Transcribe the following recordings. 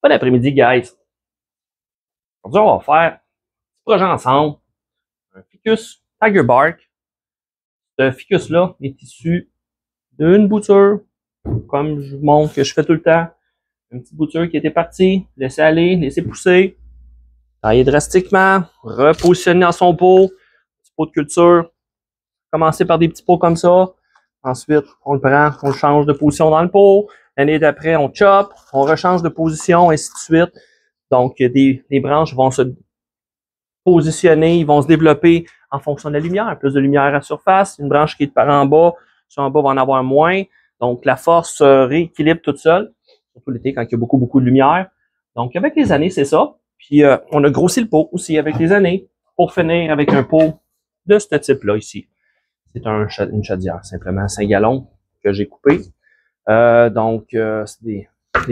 Bon après-midi, guys. Aujourd'hui, on va faire un petit projet ensemble. Un ficus Tiger Bark. Ce ficus-là est issu d'une bouture, comme je vous montre que je fais tout le temps. Une petite bouture qui était partie, laisser aller, laisser pousser, tailler drastiquement, repositionner dans son pot, petit pot de culture. Commencer par des petits pots comme ça. Ensuite, on le prend, on le change de position dans le pot. L'année d'après, on chope, on rechange de position, ainsi de suite. Donc, les branches vont se positionner, ils vont se développer en fonction de la lumière. Plus de lumière à la surface, une branche qui est par en bas, sur en bas va en avoir moins. Donc, la force se rééquilibre toute seule, surtout l'été quand il y a beaucoup de lumière. Donc, avec les années, c'est ça. Puis, on a grossi le pot aussi avec les années pour finir avec un pot de ce type-là ici. C'est une chaudière, simplement 5 gallons que j'ai coupé. C'est des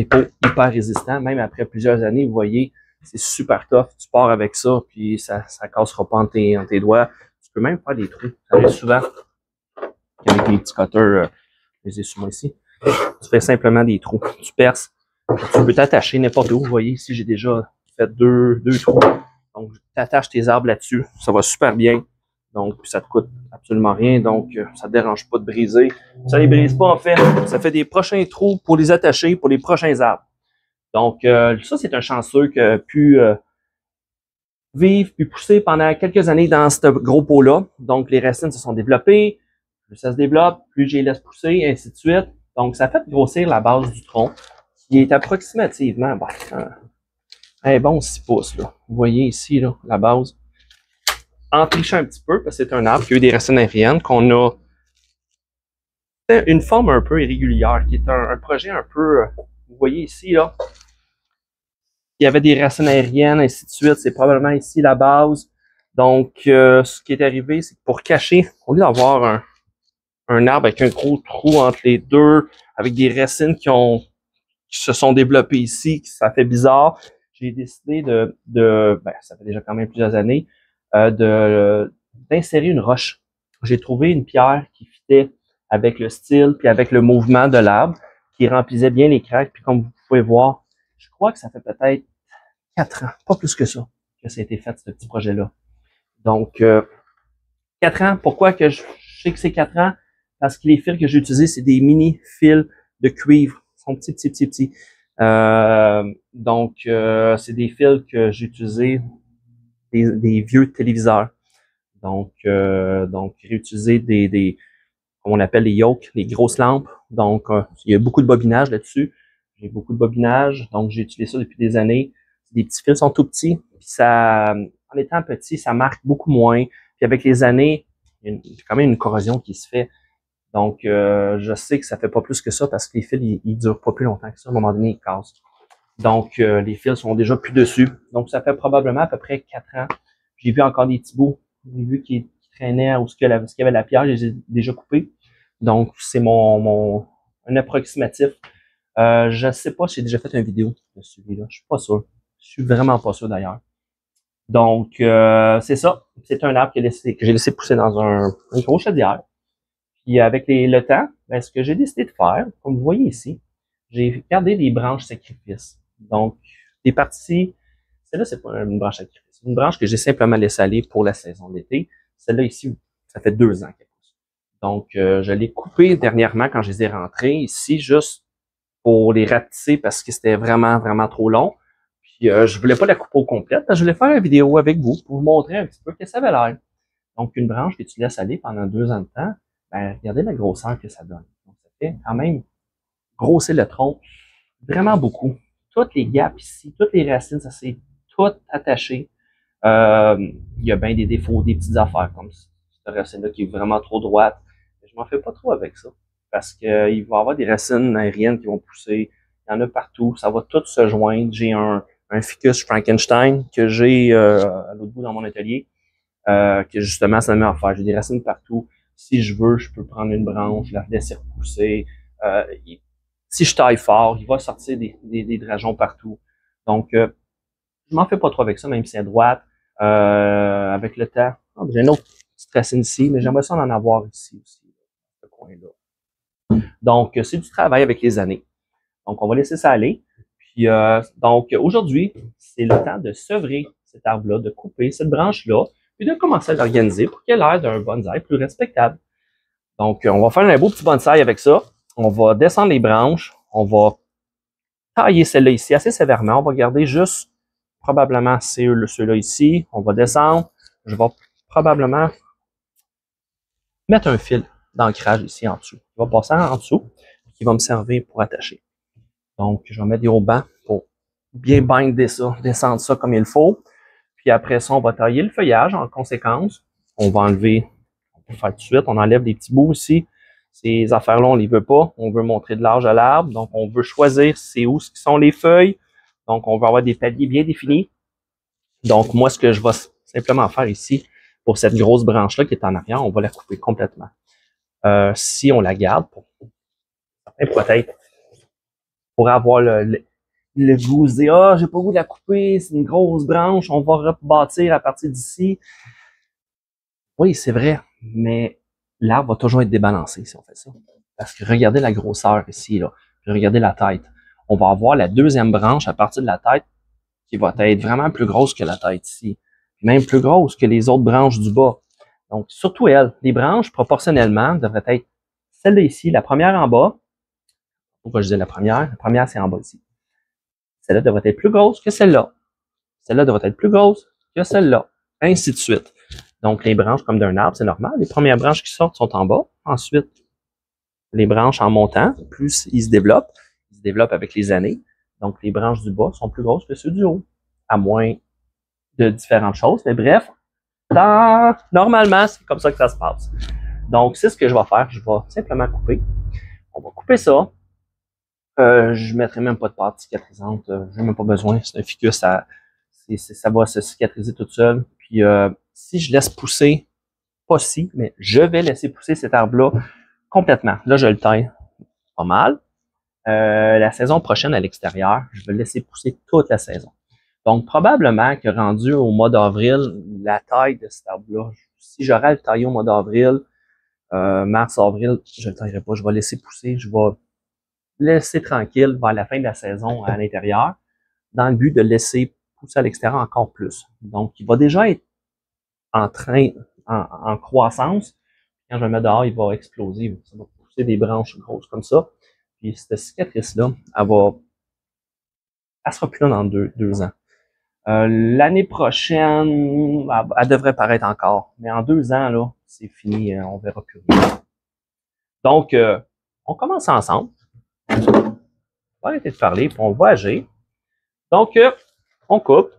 pots hyper résistants, même après plusieurs années, vous voyez, c'est super tough. Tu pars avec ça, puis ça cassera pas entre tes doigts. Tu peux même faire des trous. Ça arrive souvent avec les petits cutters, je les ai sur moi ici. Tu fais simplement des trous. Tu perces. Tu peux t'attacher n'importe où. Vous voyez, ici, j'ai déjà fait deux trous. Donc, tu attaches tes arbres là-dessus. Ça va super bien. Donc, puis ça te coûte absolument rien. Donc, ça te dérange pas de briser. Ça les brise pas, en fait. Ça fait des prochains trous pour les attacher pour les prochains arbres. Donc, ça, c'est un chanceux qui a pu vivre puis pousser pendant quelques années dans ce gros pot-là. Donc, les racines se sont développées. Plus ça se développe, plus je les laisse pousser, et ainsi de suite. Donc, ça fait grossir la base du tronc, qui est approximativement un bon 6 pouces. Là. Vous voyez ici, là, la base. En trichant un petit peu, parce que c'est un arbre qui a eu des racines aériennes, qu'on a fait une forme un peu irrégulière, qui est un projet un peu, vous voyez ici, là, il y avait des racines aériennes, ainsi de suite, c'est probablement ici la base. Donc, ce qui est arrivé, c'est que pour cacher, au lieu d'avoir un arbre avec un gros trou entre les deux, avec des racines qui se sont développées ici, ça fait bizarre, j'ai décidé ça fait déjà quand même plusieurs années, d'insérer une roche. J'ai trouvé une pierre qui fitait avec le style puis avec le mouvement de l'arbre, qui remplissait bien les craques. Puis comme vous pouvez voir, je crois que ça fait peut-être 4 ans, pas plus que ça a été fait, ce petit projet-là. Donc, 4 ans, pourquoi que je sais que c'est 4 ans? Parce que les fils que j'ai utilisés, c'est des mini fils de cuivre. Ils sont petits. C'est des fils que j'ai utilisés des vieux téléviseurs. Donc réutiliser comme on appelle les yoke, les grosses lampes. Donc, il y a beaucoup de bobinage là-dessus. J'ai beaucoup de bobinage, donc j'ai utilisé ça depuis des années. Les petits fils sont tout petits, puis ça, en étant petit, ça marque beaucoup moins. Puis avec les années, il y a quand même une corrosion qui se fait. Donc, je sais que ça fait pas plus que ça parce que les fils, ils durent pas plus longtemps que ça. À un moment donné, ils cassent. Donc, les fils sont déjà plus dessus. Donc, ça fait probablement à peu près 4 ans. J'ai vu encore des petits bouts. J'ai vu qui traînaient où il y avait la pierre, je les ai déjà coupés. Donc, c'est un approximatif. Je sais pas si j'ai déjà fait une vidéo de celui-là. Je suis pas sûr. Je suis vraiment pas sûr d'ailleurs. Donc, c'est ça. C'est un arbre que j'ai laissé pousser dans une grosse chaudière. Puis avec le temps, ce que j'ai décidé de faire, comme vous voyez ici, j'ai gardé des branches sacrifices. Donc, des parties, celle-là, c'est pas une branche sacrifice. C'est une branche que j'ai simplement laissé aller pour la saison d'été. Celle-là ici, ça fait 2 ans qu'elle pousse. Donc, je l'ai coupée dernièrement quand je les ai rentrées ici, juste pour les rapetisser parce que c'était vraiment trop long. Puis, je voulais pas la couper au complet, parce que je voulais faire une vidéo avec vous pour vous montrer un petit peu que ça avait l'air. Donc, une branche que tu laisses aller pendant 2 ans de temps, regardez la grosseur que ça donne. Donc, ça fait quand même grossir le tronc vraiment beaucoup. Toutes les gaps ici, toutes les racines, ça s'est tout attaché. Il y a bien des défauts, des petites affaires comme ça. Cette racine-là qui est vraiment trop droite. Je m'en fais pas trop avec ça. Parce qu'il va y avoir des racines aériennes qui vont pousser. Il y en a partout. Ça va tout se joindre. J'ai un ficus Frankenstein que j'ai à l'autre bout dans mon atelier. Que justement, ça me met à faire. J'ai des racines partout. Si je veux, je peux prendre une branche, la laisser repousser. Si je taille fort, il va sortir des drageons partout. Donc, je m'en fais pas trop avec ça, même si c'est à droite. Avec le temps. Oh, j'ai une autre petite racine ici, mais j'aimerais ça en avoir ici aussi, ce coin-là. Donc, c'est du travail avec les années. Donc, on va laisser ça aller. Puis donc aujourd'hui, c'est le temps de sevrer cet arbre-là, de couper cette branche-là, puis de commencer à l'organiser pour qu'elle ait l'air d'un bonsaï plus respectable. Donc, on va faire un beau petit bonsaï avec ça. On va descendre les branches. On va tailler celle-là ici assez sévèrement. On va garder juste probablement ceux-là ici. On va descendre. Je vais probablement mettre un fil d'ancrage ici en dessous. Il va passer en dessous, qui va me servir pour attacher. Donc, je vais mettre des haubans pour bien binder ça, descendre ça comme il faut. Puis après ça, on va tailler le feuillage en conséquence. On va enlever, on peut faire tout de suite, on enlève les petits bouts ici. Ces affaires-là, on les veut pas. On veut montrer de l'âge à l'arbre. Donc, on veut choisir c'est où sont les feuilles. Donc, on va avoir des paliers bien définis. Donc, moi, ce que je vais simplement faire ici, pour cette grosse branche-là qui est en arrière, on va la couper complètement. Si on la garde, pour peut-être, pour avoir le goût, se dire, ah, j'ai pas le goût de la couper, c'est une grosse branche, on va rebâtir à partir d'ici. Oui, c'est vrai, mais l'arbre va toujours être débalancé si on fait ça. Parce que regardez la grosseur ici, là. Regardez la tête. On va avoir la deuxième branche à partir de la tête qui va être vraiment plus grosse que la tête ici. Même plus grosse que les autres branches du bas. Donc, surtout elle. Les branches, proportionnellement, devraient être celle-là ici, la première en bas. Pourquoi je dis la première? La première, c'est en bas ici. Celle-là devrait être plus grosse que celle-là. Celle-là devrait être plus grosse que celle-là. Ainsi de suite. Donc, les branches comme d'un arbre, c'est normal. Les premières branches qui sortent sont en bas. Ensuite, les branches en montant, plus ils se développent avec les années. Donc, les branches du bas sont plus grosses que ceux du haut. À moins de différentes choses. Mais bref, normalement, c'est comme ça que ça se passe. Donc, c'est ce que je vais faire. Je vais simplement couper. On va couper ça. Je ne mettrai même pas de pâte cicatrisante. Je n'ai même pas besoin. C'est un ficus, ça va se cicatriser toute seule. Puis, si je laisse pousser, pas si, mais je vais laisser pousser cet arbre-là complètement. Là, je le taille pas mal. La saison prochaine à l'extérieur, je vais le laisser pousser toute la saison. Donc, probablement que rendu au mois d'avril, la taille de cet arbre-là, si j'aurais à le tailler au mois d'avril, mars, avril, je ne le taillerai pas. Je vais laisser pousser. Je vais laisser tranquille vers la fin de la saison à l'intérieur, dans le but de laisser pousser à l'extérieur encore plus. Donc, il va déjà être en croissance. Quand je le mets dehors, il va exploser. Ça va pousser des branches grosses comme ça. Puis cette cicatrice-là, elle sera plus là dans deux ans. L'année prochaine, elle devrait paraître encore. Mais en 2 ans, là, c'est fini, on verra plus rien. Donc, on commence ensemble. On va arrêter de parler, puis on va agir. Donc, on coupe.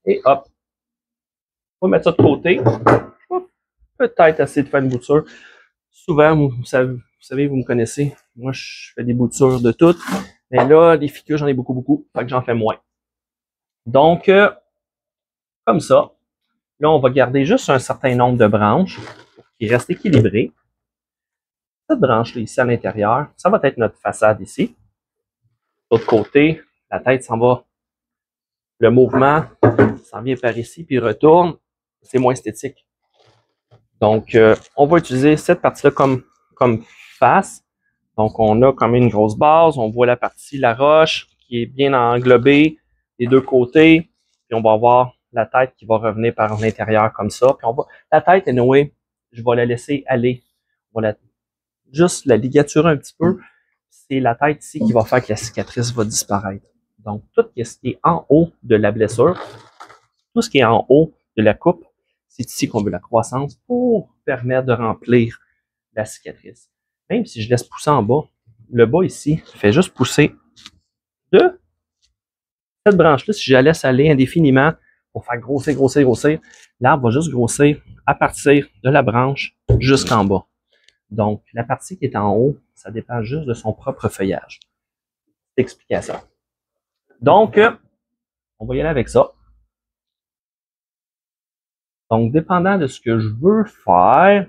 Et hop. On va mettre ça de côté. Peut-être essayer de faire une bouture. Souvent, vous savez, vous me connaissez. Moi, je fais des boutures de toutes. Mais là, les ficus, j'en ai beaucoup, beaucoup. Fait que j'en fais moins. Donc, comme ça. Là, on va garder juste un certain nombre de branches pour qu'ils restent équilibrés. Cette branche-là ici à l'intérieur, ça va être notre façade ici. De l'autre côté, la tête s'en va. Le mouvement s'en vient par ici, puis retourne. C'est moins esthétique. Donc, on va utiliser cette partie-là comme face. Donc, on a quand même une grosse base. On voit la partie, la roche, qui est bien englobée des deux côtés. Puis, on va avoir la tête qui va revenir par l'intérieur comme ça. Puis, la tête, anyway, je vais la laisser aller. On va juste la ligaturer un petit peu. C'est la tête ici qui va faire que la cicatrice va disparaître. Donc, tout ce qui est en haut de la blessure, tout ce qui est en haut de la coupe, c'est ici qu'on veut la croissance pour permettre de remplir la cicatrice. Même si je laisse pousser en bas, le bas ici fait juste pousser de cette branche-là. Si je la laisse aller indéfiniment pour faire grossir, grossir, grossir, l'arbre va juste grossir à partir de la branche jusqu'en bas. Donc, la partie qui est en haut, ça dépend juste de son propre feuillage. Explication. Donc, on va y aller avec ça. Donc, dépendant de ce que je veux faire,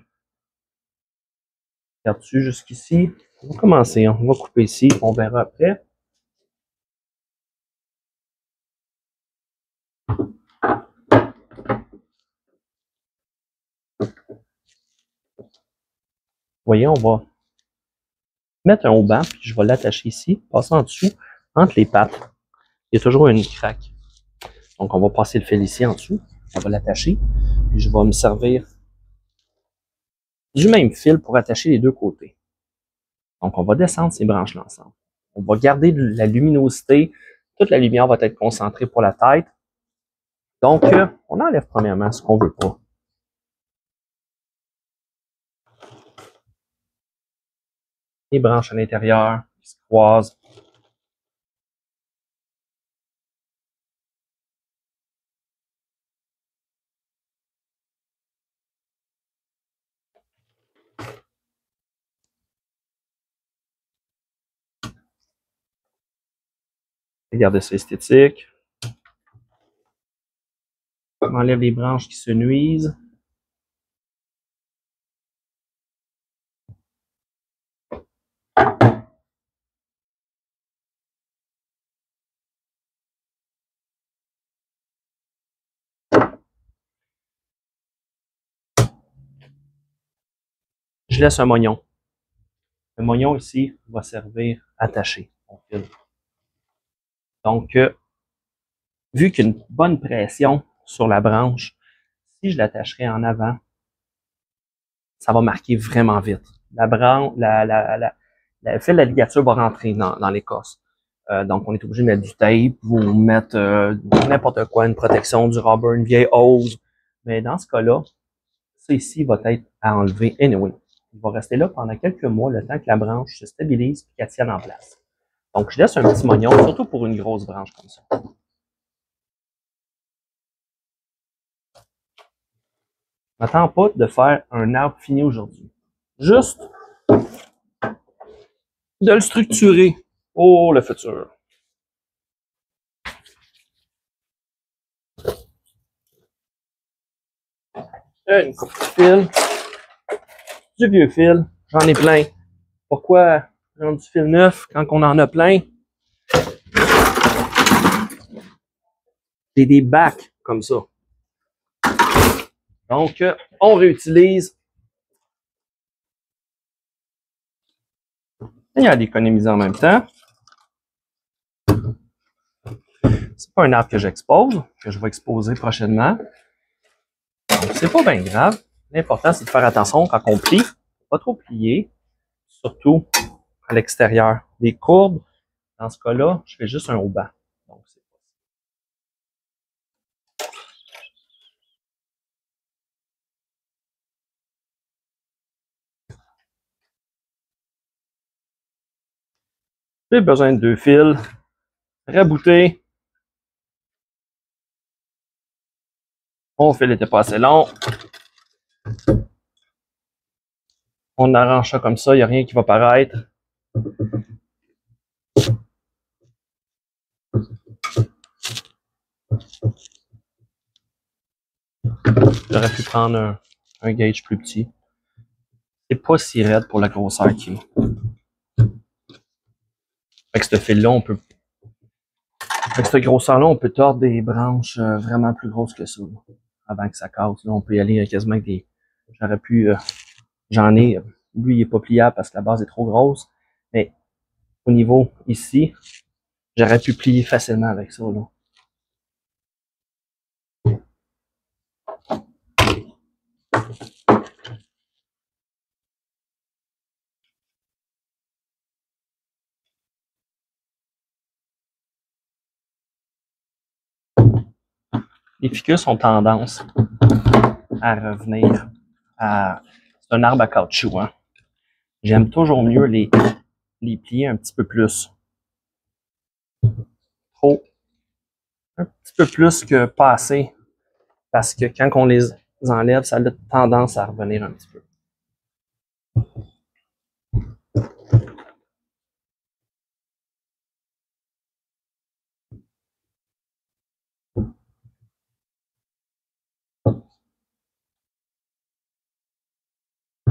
regarde-tu jusqu'ici, on va commencer. On va couper ici, on verra après. Vous voyez, on va mettre un haut-banc, puis je vais l'attacher ici, passer en dessous, entre les pattes. Il y a toujours une craque. Donc, on va passer le fil ici en dessous. On va l'attacher. Puis je vais me servir du même fil pour attacher les deux côtés. Donc, on va descendre ces branches-là ensemble. On va garder la luminosité. Toute la lumière va être concentrée pour la tête. Donc, on enlève premièrement ce qu'on veut pas. Les branches à l'intérieur qui se croisent. Regardez ça esthétique. On enlève les branches qui se nuisent. Je laisse un moignon. Le moignon ici va servir à attacher mon fil. Donc, vu qu'il y a une bonne pression sur la branche, si je l'attacherai en avant, ça va marquer vraiment vite. La branche, le fil de la ligature va rentrer dans l'écorce. Donc, on est obligé de mettre du tape ou mettre n'importe quoi, une protection, du rubber, une vieille hose. Mais dans ce cas-là, ça ici va être à enlever anyway. Il va rester là pendant quelques mois, le temps que la branche se stabilise et qu'elle tienne en place. Donc, je laisse un petit moignon, surtout pour une grosse branche comme ça. Je m'attends pas de faire un arbre fini aujourd'hui. Juste de le structurer pour le futur. Une coupe de fil, du vieux fil, j'en ai plein. Pourquoi prendre du fil neuf quand on en a plein? J'ai des bacs comme ça. Donc, on réutilise. Il y a d'économiser en même temps. C'est pas un arbre que j'expose, que je vais exposer prochainement. Donc, c'est pas bien grave. L'important, c'est de faire attention quand on plie. Pas trop plier. Surtout à l'extérieur. Des courbes, dans ce cas-là, je fais juste un haut-banc. Donc, c'est j'ai besoin de 2 fils. Rabouter. Mon fil n'était pas assez long. On arrange ça comme ça, il n'y a rien qui va paraître. J'aurais pu prendre un gauge plus petit. C'est pas si raide pour la grosseur qu'il est. Avec ce fil-là, avec cette grosseur-là, on peut tordre des branches vraiment plus grosses que ça. Avant que ça casse. Là, on peut y aller quasiment avec des. J'aurais pu. J'en ai. Lui, il est pas pliable parce que la base est trop grosse. Mais au niveau ici, j'aurais pu plier facilement avec ça. Là. Les ficus ont tendance à revenir à. C'est un arbre à caoutchouc. Hein. J'aime toujours mieux les plier un petit peu plus. Trop. Un petit peu plus que pas assez. Parce que quand on les enlève, ça a tendance à revenir un petit peu.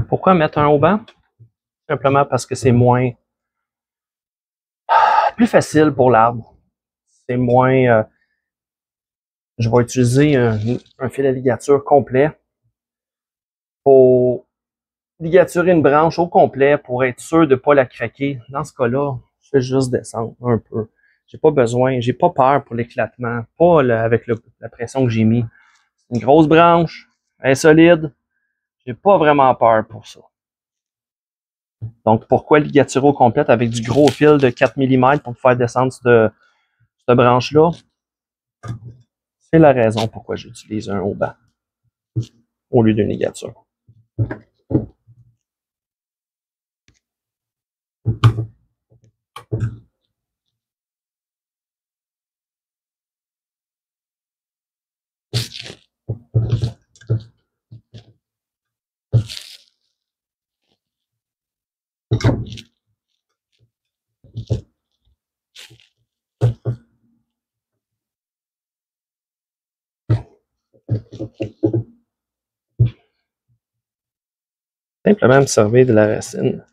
Pourquoi mettre un haut-banc? Simplement parce que c'est plus facile pour l'arbre. C'est moins. Je vais utiliser un fil à ligature complet pour ligaturer une branche au complet pour être sûr de ne pas la craquer. Dans ce cas-là, je fais juste descendre un peu. J'ai pas besoin, j'ai pas peur pour l'éclatement, pas avec la pression que j'ai mis. Une grosse branche, elle est solide, j'ai pas vraiment peur pour ça. Donc, pourquoi ligaturer au complet avec du gros fil de 4 mm pour faire descendre cette branche-là? C'est la raison pourquoi j'utilise un haut banc au lieu d'une ligature. Simplement me servir de la racine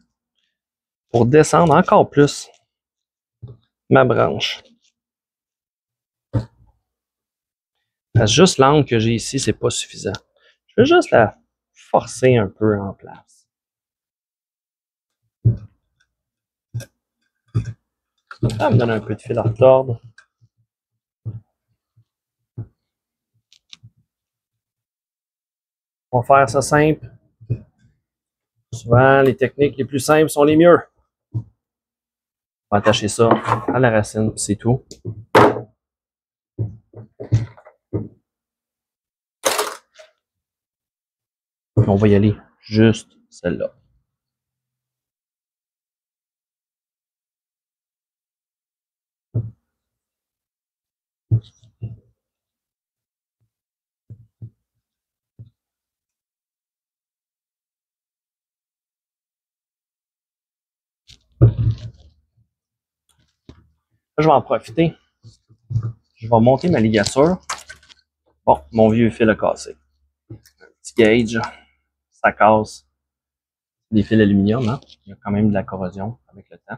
pour descendre encore plus ma branche. Parce que juste l'angle que j'ai ici, c'est pas suffisant. Je vais juste la forcer un peu en place. Ça me donne un peu de fil à retordre. On va faire ça simple. Souvent, les techniques les plus simples sont les mieux. On va attacher ça à la racine, c'est tout. On va y aller juste celle-là. Là, je vais en profiter. Je vais monter ma ligature. Bon, mon vieux fil a cassé. Un petit gauge, ça casse. Des fils d'aluminium, hein? Il y a quand même de la corrosion avec le temps.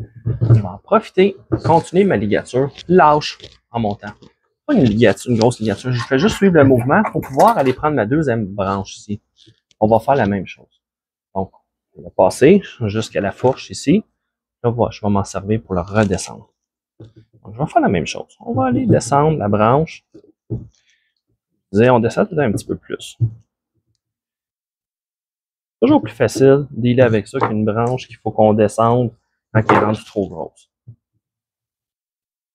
Je vais en profiter, continuer ma ligature, lâche en montant. Pas une ligature, une grosse ligature, je fais juste suivre le mouvement pour pouvoir aller prendre ma deuxième branche ici. On va faire la même chose. Donc, on va passer jusqu'à la fourche ici. Là, voilà, je vais m'en servir pour le redescendre. Donc, je vais faire la même chose. On va aller descendre la branche. On descend peut-être un petit peu plus. Toujours plus facile de dealer avec ça qu'une branche qu'il faut qu'on descende quand elle est rendue trop grosse.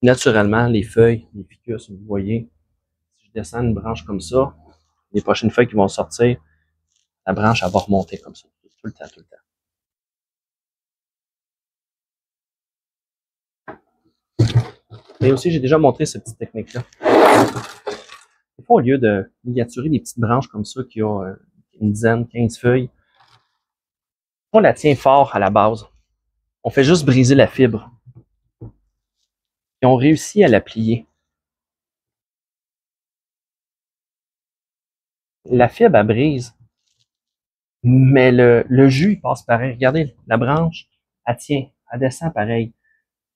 Naturellement, les feuilles, les ficus, vous voyez, si je descends une branche comme ça, les prochaines feuilles qui vont sortir, la branche, elle va remonter comme ça. Tout le temps, tout le temps. Et aussi, j'ai déjà montré cette petite technique-là. Des fois, au lieu de ligaturer des petites branches comme ça qui ont une dizaine, 15 feuilles, on la tient fort à la base. On fait juste briser la fibre. Et on réussit à la plier. La fibre, elle brise. Mais le jus, il passe pareil. Regardez, la branche, elle tient, elle descend pareil.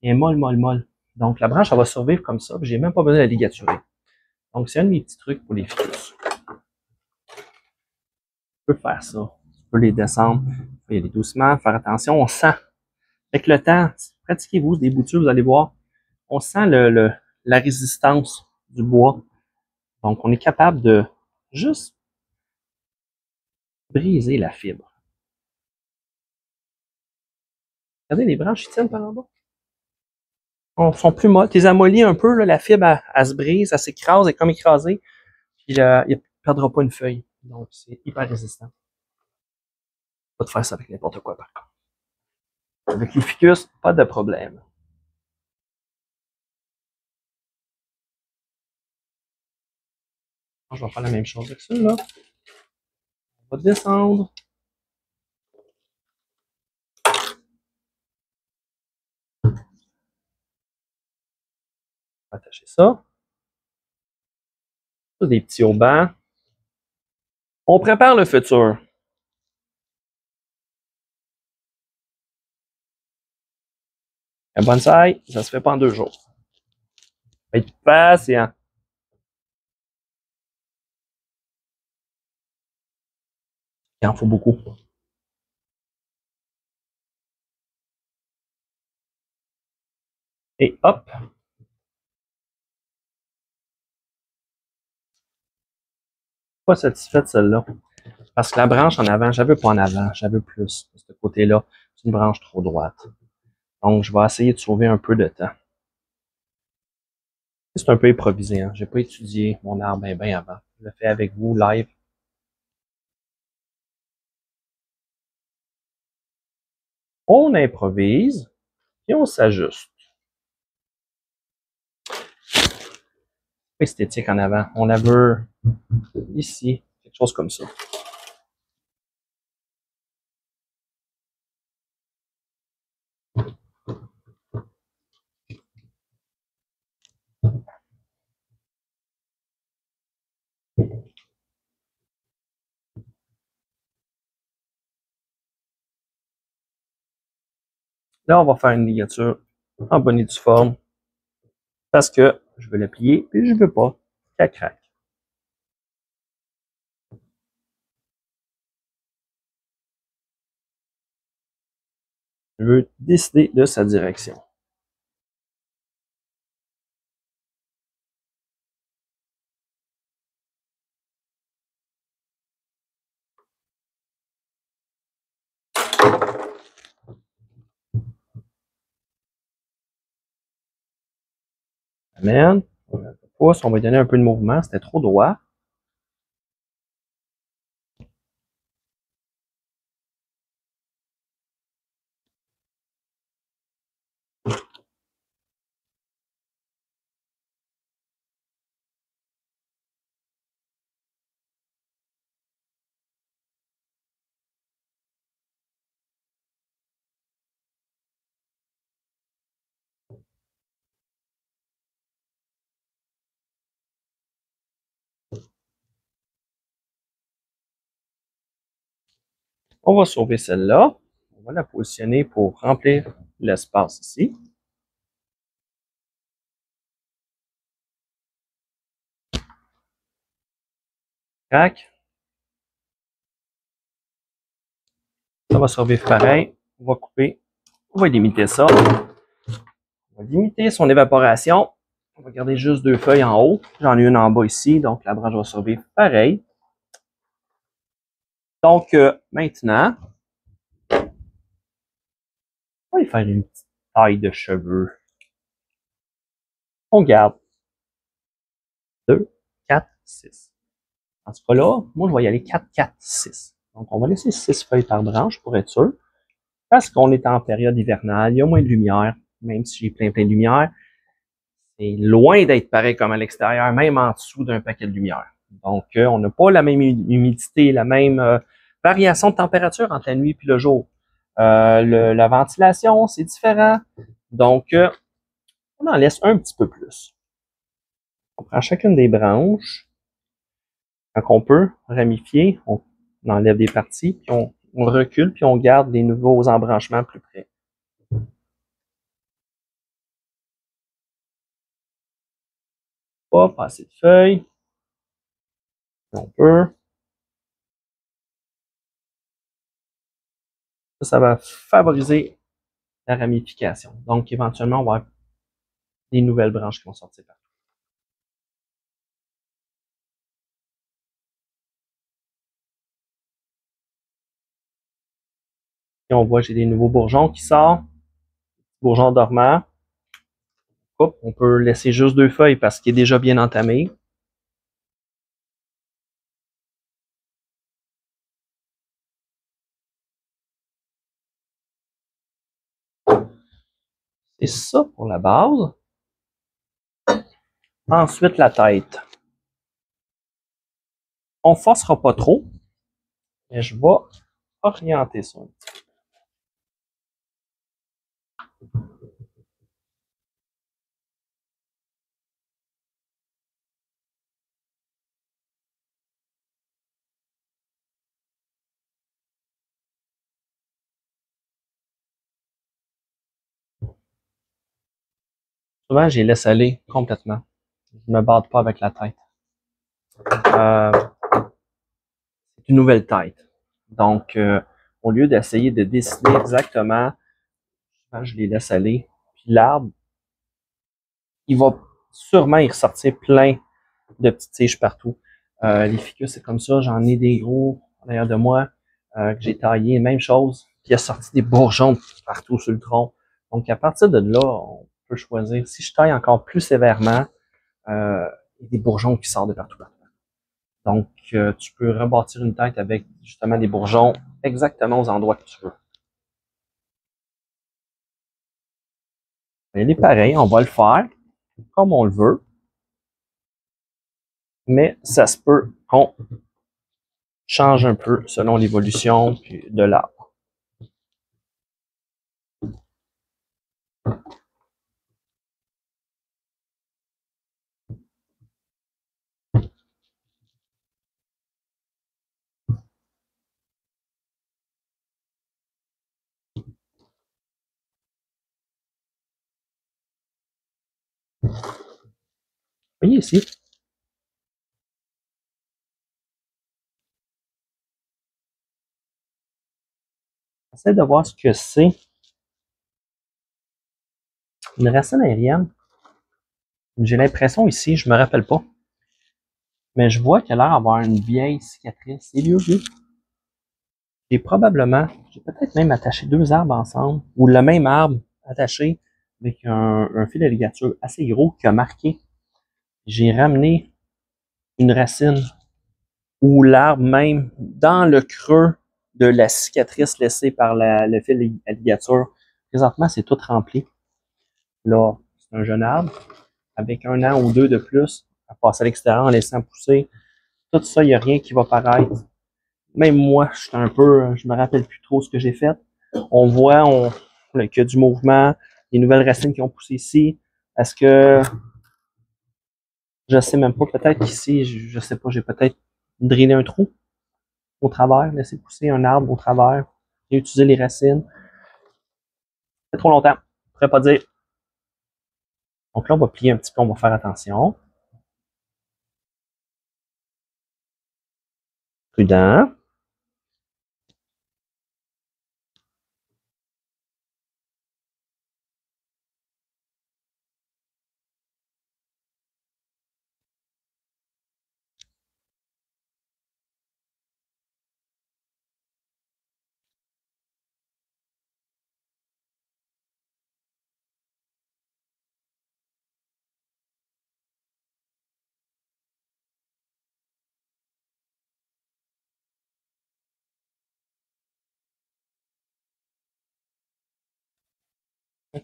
Elle est molle, molle, molle. Donc, la branche, elle va survivre comme ça. J'ai même pas besoin de la ligaturer. Donc, c'est un de mes petits trucs pour les ficus. Tu peux faire ça. Tu peux les descendre. Tu peux y aller doucement, faire attention. On sent. Avec le temps, pratiquez-vous des boutures, vous allez voir. On sent la résistance du bois. Donc, on est capable de juste briser la fibre. Regardez, les branches, ils tiennent par en bas. Ils sont plus molles. Tu les amollis un peu, là, la fibre, elle se brise, elle s'écrase, elle est comme écrasée. Puis, il ne perdra pas une feuille. Donc, c'est hyper résistant. Pas de faire ça avec n'importe quoi, par contre. Avec les ficus, pas de problème. Je vais faire la même chose avec ça, là. On va descendre. On va attacher ça. Des petits haubans. On prépare le futur. Un bonsaï, ça se fait pas en 2 jours. Faut être patient. Il en faut beaucoup. Et hop. Pas satisfait de celle-là. Parce que la branche en avant, j'avais pas en avant, j'avais plus. De ce côté-là, c'est une branche trop droite. Donc, je vais essayer de sauver un peu de temps. C'est un peu improvisé, hein. J'ai pas étudié mon arbre bien avant. Je le fais avec vous live. On improvise et on s'ajuste. Esthétique en avant. On la veut ici, quelque chose comme ça. Là, on va faire une ligature en bonne et due forme parce que je veux la plier et je veux pas qu'elle craque. Je veux décider de sa direction. Amen. Pouce, on va lui donner un peu de mouvement. C'était trop droit. On va sauver celle-là. On va la positionner pour remplir l'espace ici. Crac. Ça va survivre pareil. On va couper. On va limiter ça. On va limiter son évaporation. On va garder juste 2 feuilles en haut. J'en ai une en bas ici, donc la branche va survivre pareil. Donc, maintenant, on va y faire une petite taille de cheveux. On garde 2, 4, 6. Dans ce cas-là, moi, je vais y aller 4, 4, 6. Donc, on va laisser 6 feuilles par branche pour être sûr. Parce qu'on est en période hivernale, il y a moins de lumière, même si j'ai plein de lumière. C'est loin d'être pareil comme à l'extérieur, même en dessous d'un paquet de lumière. Donc, on n'a pas la même humidité, la même variation de température entre la nuit et le jour. La ventilation, c'est différent. Donc, on en laisse un petit peu plus. On prend chacune des branches. Quand on peut ramifier, on enlève des parties, puis on recule, puis on garde les nouveaux embranchements plus près. Pas assez de feuilles. On peut. Ça va favoriser la ramification. Donc, éventuellement, on va avoir des nouvelles branches qui vont sortir partout. Et on voit, j'ai des nouveaux bourgeons qui sortent. Bourgeons dormants. Hop, on peut laisser juste 2 feuilles parce qu'il est déjà bien entamé. C'est ça pour la base. Ensuite, la tête. On ne forcera pas trop, mais je vais orienter ça un petit peu. Souvent, je les laisse aller complètement. Je ne me bats pas avec la tête. C'est une nouvelle tête. Donc, au lieu d'essayer de dessiner exactement, je les laisse aller. Puis l'arbre, il va sûrement y ressortir plein de petites tiges partout. Les ficus, c'est comme ça. J'en ai des gros en arrière de moi que j'ai taillé. Même chose. Puis il a sorti des bourgeons partout sur le tronc. Donc, à partir de là, on peut choisir. Si je taille encore plus sévèrement, il y a des bourgeons qui sortent de partout. Donc, tu peux rebâtir une tête avec justement des bourgeons exactement aux endroits que tu veux. Il est pareil, on va le faire comme on le veut. Mais ça se peut qu'on change un peu selon l'évolution de l'arbre. Voyez ici. J'essaie de voir ce que c'est. Une racine aérienne. J'ai l'impression ici, je me rappelle pas. Mais je vois qu'elle a l'air d'avoir une vieille cicatrice. C'est vieux, vieux. J'ai peut-être même attaché deux arbres ensemble, ou le même arbre attaché avec un fil de ligature assez gros qui a marqué. J'ai ramené une racine ou l'arbre même dans le creux de la cicatrice laissée par le fil à ligature. Présentement, c'est tout rempli. Là, c'est un jeune arbre avec 1 an ou 2 de plus à passer à l'extérieur en laissant pousser. Tout ça, il n'y a rien qui va paraître. Même moi, je me rappelle plus trop ce que j'ai fait. On voit qu'il y a du mouvement, des nouvelles racines qui ont poussé ici. Est-ce que, je sais même pas, peut-être qu'ici, je sais pas, j'ai peut-être drainé un trou au travers, laissé pousser un arbre au travers, et utiliser les racines. C'est trop longtemps. Je pourrais pas dire. Donc là, on va plier un petit peu, on va faire attention. Prudent.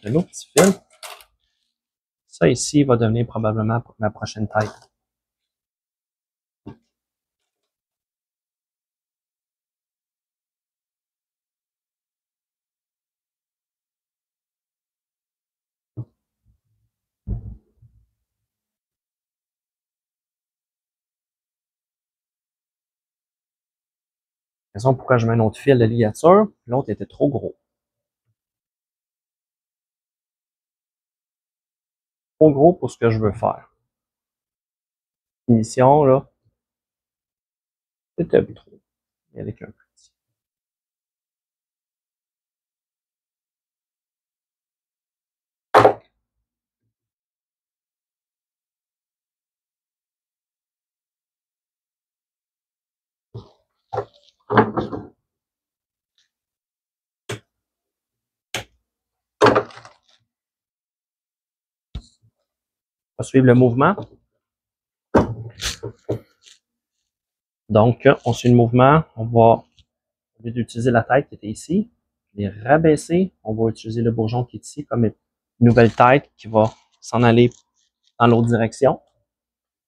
Un autre petit fil. Ça ici va devenir probablement ma prochaine tête. La raison pourquoi je mets un autre fil de ligature, l'autre était trop gros. Trop gros pour ce que je veux faire. Finition, là, c'était trop. Avec un petit. On va suivre le mouvement. Donc, on suit le mouvement. On va, au lieu d'utiliser la tête qui était ici, les rabaisser. On va utiliser le bourgeon qui est ici comme une nouvelle tête qui va s'en aller dans l'autre direction.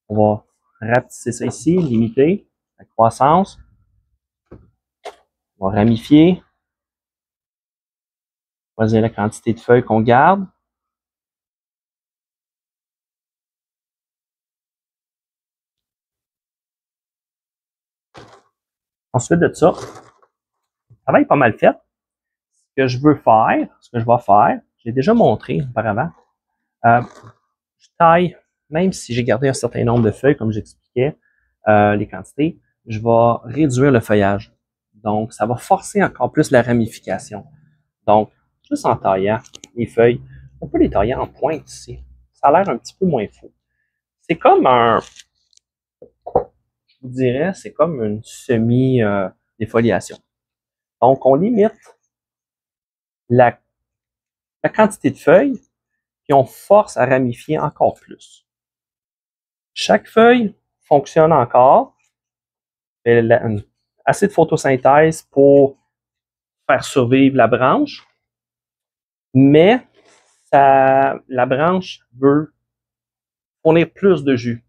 On va rapetisser ça ici, limiter la croissance. On va ramifier. Choisir la quantité de feuilles qu'on garde. Ensuite de ça, le travail est pas mal fait. Ce que je veux faire, ce que je vais faire, j'ai déjà montré auparavant. Je taille, même si j'ai gardé un certain nombre de feuilles, comme j'expliquais, les quantités, je vais réduire le feuillage. Donc, ça va forcer encore plus la ramification. Donc, juste en taillant les feuilles, on peut les tailler en pointe ici. Ça a l'air un petit peu moins fou. C'est comme je vous dirais, c'est comme une semi-défoliation. Donc, on limite la quantité de feuilles, puis on force à ramifier encore plus. Chaque feuille fonctionne encore, fait assez de photosynthèse pour faire survivre la branche, mais la branche veut fournir plus de jus.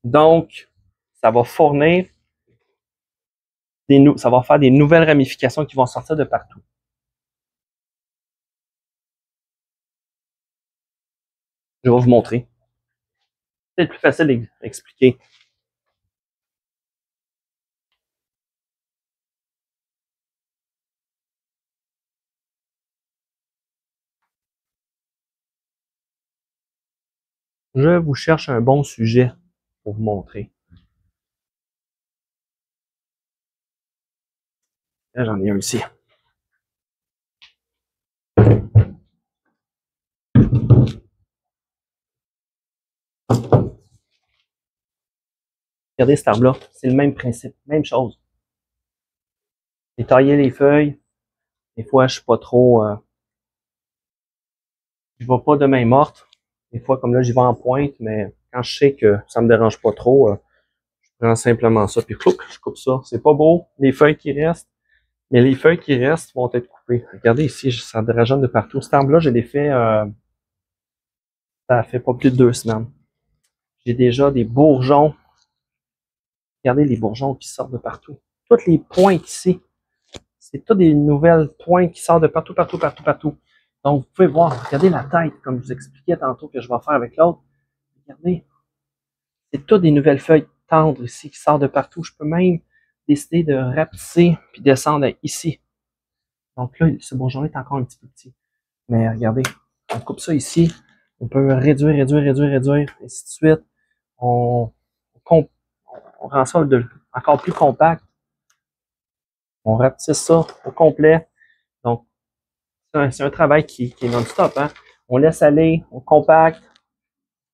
Donc, ça va fournir ça va faire des nouvelles ramifications qui vont sortir de partout. Je vais vous montrer. C'est plus facile à expliquer. Je vous cherche un bon sujet pour vous montrer. Là, j'en ai un ici. Regardez cet arbre-là, c'est le même principe, même chose. J'ai taillé les feuilles. Des fois, je suis pas trop... je vais pas de main morte. Des fois, comme là, j'y vais en pointe, mais quand je sais que ça me dérange pas trop, je prends simplement ça, puis je coupe ça. C'est pas beau, les feuilles qui restent, mais les feuilles qui restent vont être coupées. Regardez ici, ça dérageonne de partout. Cet arbre-là, je l'ai fait, ça fait pas plus de 2 semaines. J'ai déjà des bourgeons. Regardez les bourgeons qui sortent de partout. Toutes les pointes ici, c'est toutes des nouvelles pointes qui sortent de partout, partout, partout, partout. Donc, vous pouvez voir, regardez la tête, comme je vous expliquais tantôt que je vais faire avec l'autre. Regardez, c'est toutes des nouvelles feuilles tendres ici qui sortent de partout. Je peux même décider de rapetisser puis descendre ici. Donc là, ce bourgeon est encore un petit peu petit. Mais regardez, on coupe ça ici. On peut réduire, réduire, réduire, réduire, et ainsi de suite. On rend ça encore plus compact. On rapetisse ça au complet. Donc, c'est un travail qui est non-stop. Hein? On laisse aller, on compacte,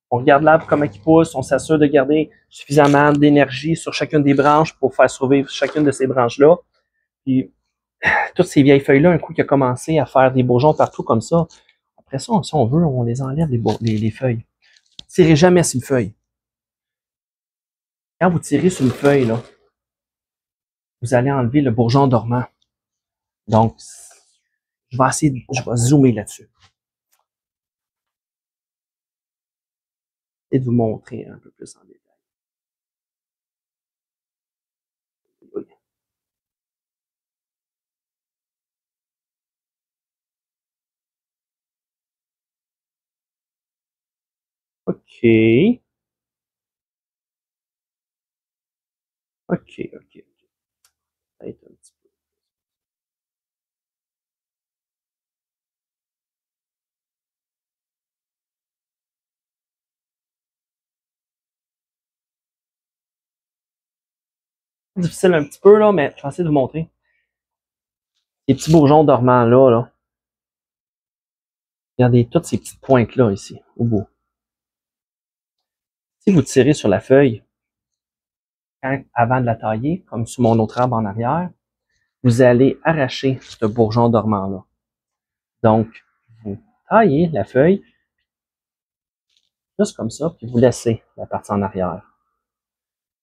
on regarde l'arbre comment il pousse, on s'assure de garder suffisamment d'énergie sur chacune des branches pour faire survivre chacune de ces branches-là. Puis, toutes ces vieilles feuilles-là, un coup qui a commencé à faire des bourgeons partout comme ça, après ça, si on veut, on les enlève, les feuilles. Tirez jamais sur une feuille. Quand vous tirez sur une feuille, là, vous allez enlever le bourgeon dormant. Donc, je vais zoomer là-dessus. Et de vous montrer un peu plus en détail. OK. OK, OK. Peut-être un petit peu. Difficile un petit peu, là, mais je vais essayer de vous montrer. Les petits bourgeons dormants là. Regardez toutes ces petites pointes-là ici, au bout. Si vous tirez sur la feuille, avant de la tailler, comme sur mon autre arbre en arrière, vous allez arracher ce bourgeon dormant-là. Donc, vous taillez la feuille, juste comme ça, puis vous laissez la partie en arrière.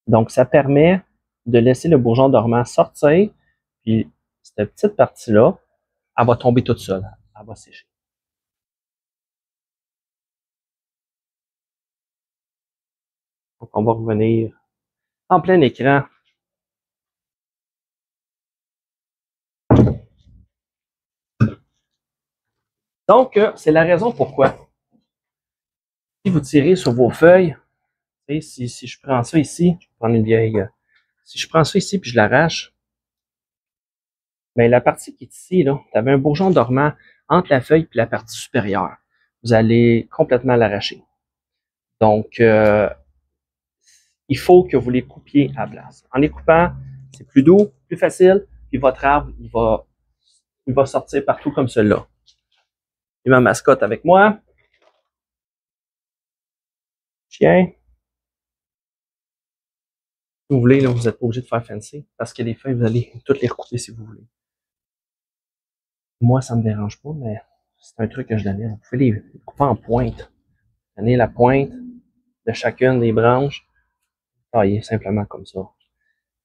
Donc, ça permet de laisser le bourgeon dormant sortir, puis cette petite partie-là, elle va tomber toute seule. Elle va sécher. Donc, on va revenir en plein écran. Donc, c'est la raison pourquoi. Si vous tirez sur vos feuilles, si je prends ça ici, je vais prendre une vieille. Si je prends ça ici puis je l'arrache, bien, la partie qui est ici, là, tu avais un bourgeon dormant entre la feuille et la partie supérieure. Vous allez complètement l'arracher. Donc, il faut que vous les coupiez à place. En les coupant, c'est plus doux, plus facile, puis votre arbre, il va sortir partout comme celui-là. J'ai ma mascotte avec moi. Chien. Si vous voulez, là, vous n'êtes pas obligé de faire fancy, parce que les feuilles, vous allez toutes les recouper si vous voulez. Moi, ça me dérange pas, mais c'est un truc que je donnais. Vous pouvez les couper en pointe. Donnez la pointe de chacune des branches. Taillez simplement comme ça.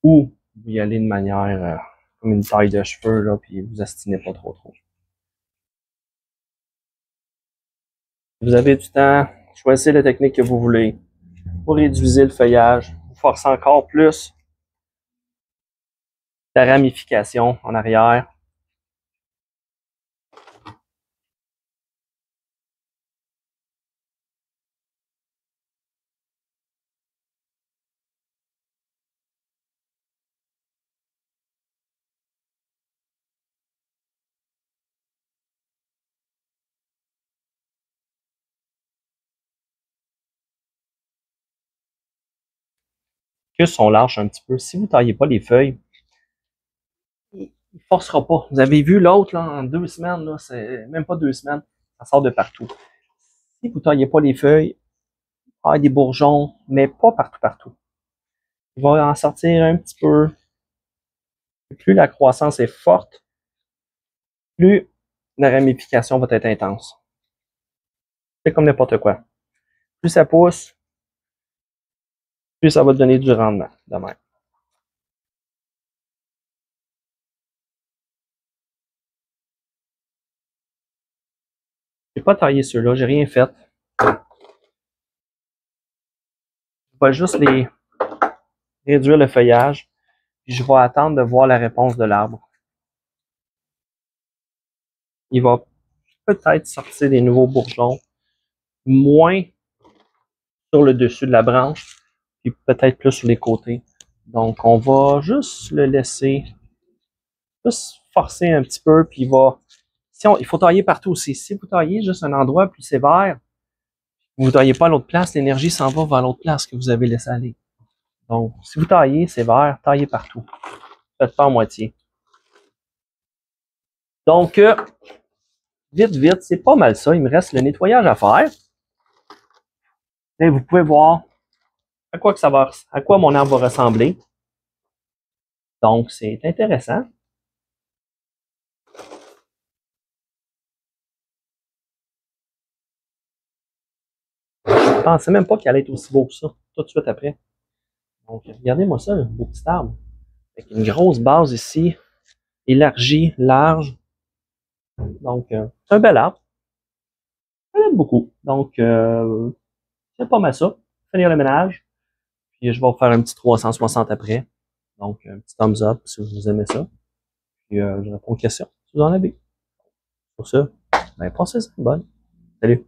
Ou vous y allez de manière comme une taille de cheveux, là, puis vous astinez pas trop. Vous avez du temps, choisissez la technique que vous voulez. Vous réduisez le feuillage, vous forcez encore plus la ramification en arrière. Que on lâche un petit peu. Si vous ne taillez pas les feuilles, il ne forcera pas. Vous avez vu l'autre là, en 2 semaines, là, c'est même pas 2 semaines, ça sort de partout. Si vous ne taillez pas les feuilles, il va y avoir des bourgeons, mais pas partout. Il va en sortir un petit peu. Plus la croissance est forte, plus la ramification va être intense. C'est comme n'importe quoi. Plus ça pousse, plus ça va te donner du rendement de même. J'ai pas taillé ceux-là, j'ai rien fait. Je vais juste les réduire le feuillage, puis je vais attendre de voir la réponse de l'arbre. Il va peut-être sortir des nouveaux bourgeons, moins sur le dessus de la branche, puis peut-être plus sur les côtés. Donc, on va juste le laisser, juste forcer un petit peu, puis il faut tailler partout aussi. Si vous taillez juste un endroit plus sévère, vous ne taillez pas à l'autre place, l'énergie s'en va vers l'autre place que vous avez laissé aller. Donc, si vous taillez sévère, taillez partout. Faites pas en moitié. Donc, vite, c'est pas mal ça. Il me reste le nettoyage à faire. Et vous pouvez voir à quoi mon arbre va ressembler. Donc, c'est intéressant. Je pensais même pas qu'il allait être aussi beau que ça, tout de suite après. Donc, regardez-moi ça, le beau petit arbre. Avec une grosse base ici, élargie, large. Donc, c'est un bel arbre. J'aime beaucoup. Donc, c'est pas mal ça. Finir le ménage. Puis, je vais vous faire un petit 360 après. Donc, un petit thumbs up si vous aimez ça. Puis, je réponds aux questions si vous en avez. Pour ça, ben, passez-y. Bonne. Salut.